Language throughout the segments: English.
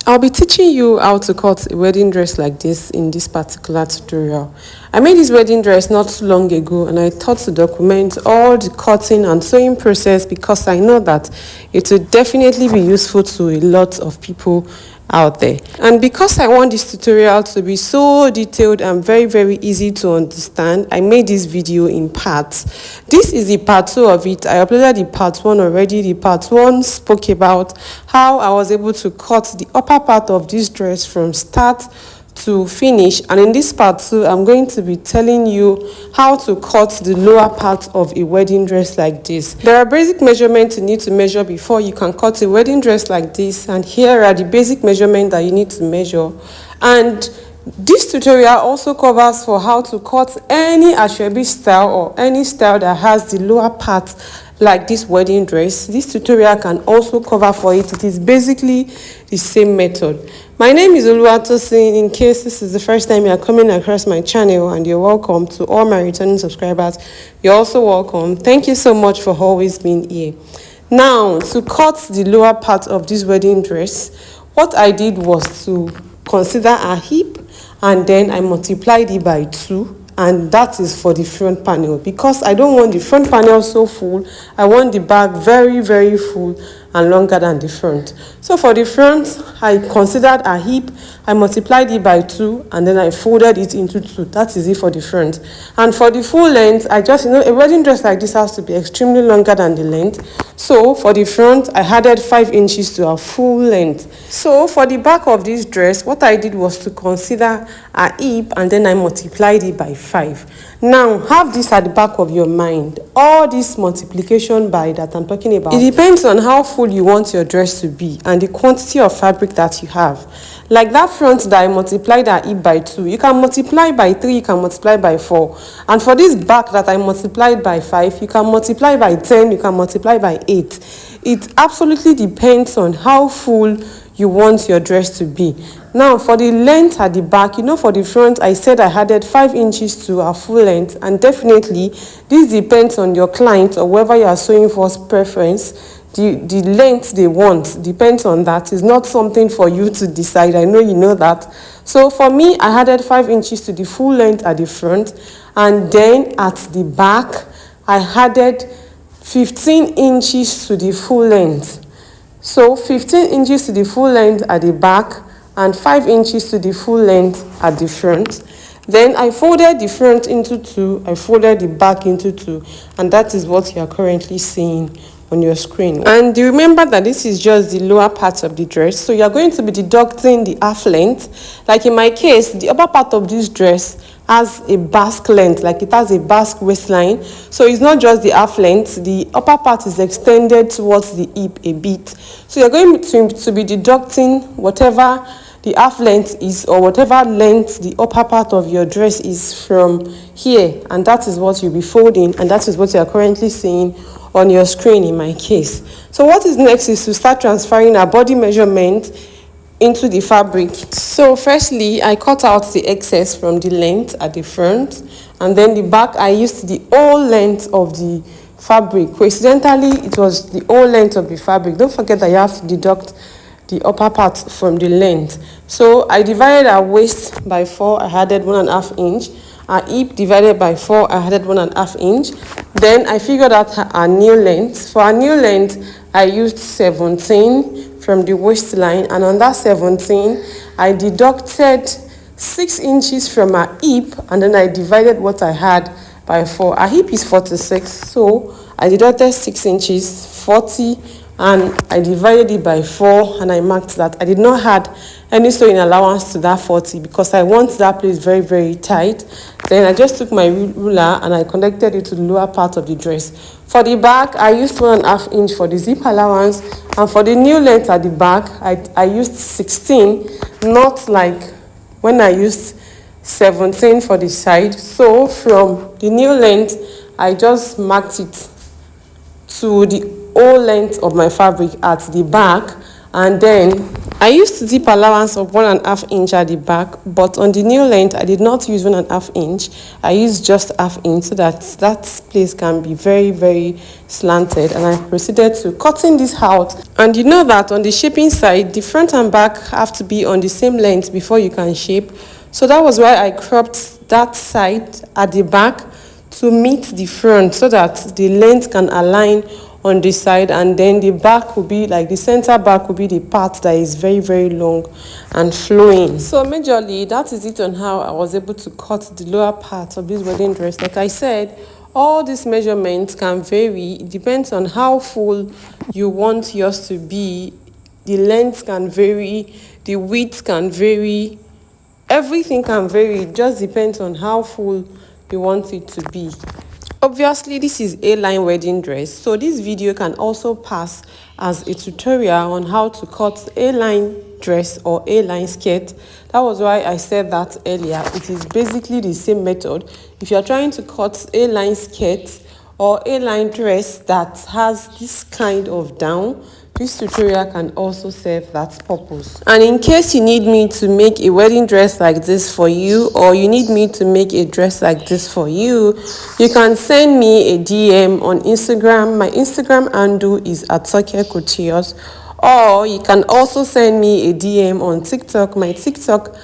I'll be teaching you how to cut a wedding dress like this in this particular tutorial. I made this wedding dress not too long ago and I thought to document all the cutting and sewing process because I know that it will definitely be useful to a lot of people out there. And because I want this tutorial to be so detailed and very easy to understand, I made this video in parts. This is the part 2 of it. I uploaded the part 1 already. The part 1 spoke about how I was able to cut the upper part of this dress from start to finish, and in this part 2 I'm going to be telling you how to cut the lower part of a wedding dress like this. There are basic measurements you need to measure before you can cut a wedding dress like this, and here are the basic measurements that you need to measure. And this tutorial also covers for how to cut any ashwabi style or any style that has the lower part like this wedding dress. This tutorial can also cover for it. It is basically the same method. My name is Oluwatosin. In case this is the first time you are coming across my channel, and you're welcome. To all my returning subscribers, you're also welcome. Thank you so much for always being here. Now, to cut the lower part of this wedding dress, what I did was to consider a hip, and then I multiplied it by 2, and that is for the front panel, because I don't want the front panel so full. I want the back very full and longer than the front. So for the front, I considered a hip, I multiplied it by 2, and then I folded it into 2. That is it for the front. And for the full length, I just, a wedding dress like this has to be extremely longer than the length. So for the front, I added 5 inches to a full length. So for the back of this dress, what I did was to consider a hip, and then I multiplied it by 5. Now, have this at the back of your mind. All this multiplication by that I'm talking about, it depends on how full you want your dress to be and the quantity of fabric that you have. Like that front that I multiplied a hip by 2, you can multiply by 3, you can multiply by 4. And for this back that I multiplied by 5, you can multiply by 10, you can multiply by 8. It absolutely depends on how full you want your dress to be. Now, for the length at the back, for the front, I said I added 5 inches to a full length, and definitely this depends on your client or whoever you are sewing for's preference. The length they want depends on that. It's not something for you to decide. I know you know that. So for me, I added 5 inches to the full length at the front, and then at the back, I added 15 inches to the full length. So 15 inches to the full length at the back and 5 inches to the full length at the front. Then I folded the front into 2, I folded the back into 2, and that is what you are currently seeing on your screen. And remember that this is just the lower part of the dress, so you are going to be deducting the half length. Like in my case, the upper part of this dress has a basque length, like it has a basque waistline, so it's not just the half length. The upper part is extended towards the hip a bit, so you're going to be deducting whatever the half length is, or whatever length the upper part of your dress is from here, and that is what you'll be folding, and that is what you are currently seeing on your screen in my case. So what is next is to start transferring our body measurement into the fabric. So firstly, I cut out the excess from the length at the front, and then the back I used the whole length of the fabric. Coincidentally, it was the whole length of the fabric. Don't forget that you have to deduct the upper part from the length. So I divided our waist by 4, I added 1.5 inch. Our hip divided by 4, I added 1.5 inch. Then I figured out our new length. For our new length, I used 17 from the waistline, and on that 17, I deducted 6 inches from our hip, and then I divided what I had by 4. Our hip is 46, so I deducted 6 inches, 40, and I divided it by 4, and I marked that. I did not add any sewing allowance to that 40 because I want that place very tight. Then I just took my ruler and I connected it to the lower part of the dress. For the back, I used 1.5 inch for the zip allowance, and for the new length at the back, I used 16, not like when I used 17 for the side. So from the new length, I just marked it to the whole length of my fabric at the back, and then I used to dip allowance of 1.5 inch at the back, but on the new length I did not use 1.5 inch. I used just ½ inch so that place can be very slanted, and I proceeded to cutting this out. And you know that on the shaping side, the front and back have to be on the same length before you can shape. So that was why I cropped that side at the back to meet the front so that the length can align on the side, and then the back will be like the center back will be the part that is very long and flowing. So majorly that is it on how I was able to cut the lower part of this wedding dress. Like I said, all these measurements can vary. It depends on how full you want yours to be. The length can vary, the width can vary, everything can vary. It just depends on how full you want it to be. Obviously, this is A-line wedding dress, so this video can also pass as a tutorial on how to cut A-line dress or A-line skirt. That was why I said that earlier. It is basically the same method. If you are trying to cut A-line skirt or A-line dress that has this kind of down, this tutorial can also serve that purpose. And in case you need me to make a wedding dress like this for you, or you need me to make a dress like this for you, you can send me a DM on Instagram. My Instagram handle is @couture-style, or you can also send me a DM on TikTok. My TikTok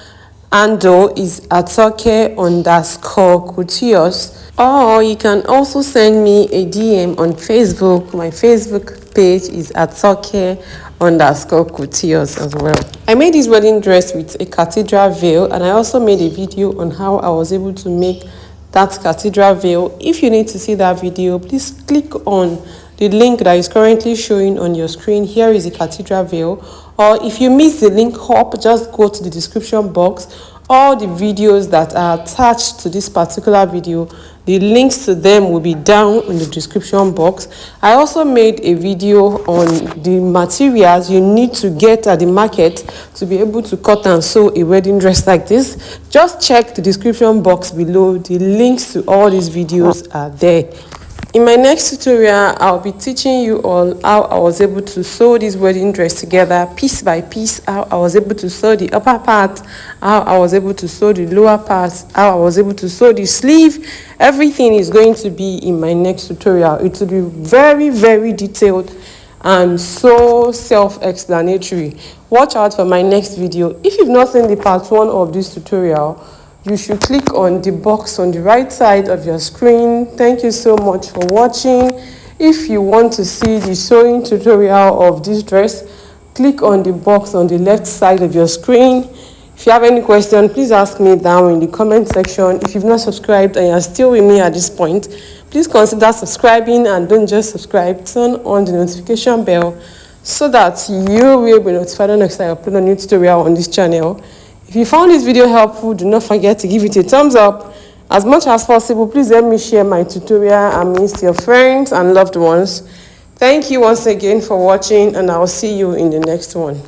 handle is @couture_couture, or you can also send me a DM on Facebook. My Facebook page is @couture_couture as well. I made this wedding dress with a cathedral veil, and I also made a video on how I was able to make that cathedral veil. If you need to see that video, please click on the link that is currently showing on your screen. Here is the cathedral veil. Or if you miss the link up, just go to the description box. All the videos that are attached to this particular video, the links to them will be down in the description box. I also made a video on the materials you need to get at the market to be able to cut and sew a wedding dress like this. Just check the description box below. The links to all these videos are there. In my next tutorial, I'll be teaching you all how I was able to sew this wedding dress together piece by piece, how I was able to sew the upper part, how I was able to sew the lower part, how I was able to sew the sleeve. Everything is going to be in my next tutorial. It will be very detailed and so self-explanatory. Watch out for my next video. If you've not seen the part 1 of this tutorial, you should click on the box on the right side of your screen. Thank you so much for watching. If you want to see the sewing tutorial of this dress, click on the box on the left side of your screen. If you have any question, please ask me down in the comment section. If you've not subscribed and you're still with me at this point, please consider subscribing, and don't just subscribe, turn on the notification bell so that you will be notified next time I upload a new tutorial on this channel. If you found this video helpful, do not forget to give it a thumbs up. As much as possible, please help me share my tutorial amongst your friends and loved ones. Thank you once again for watching, and I will see you in the next one.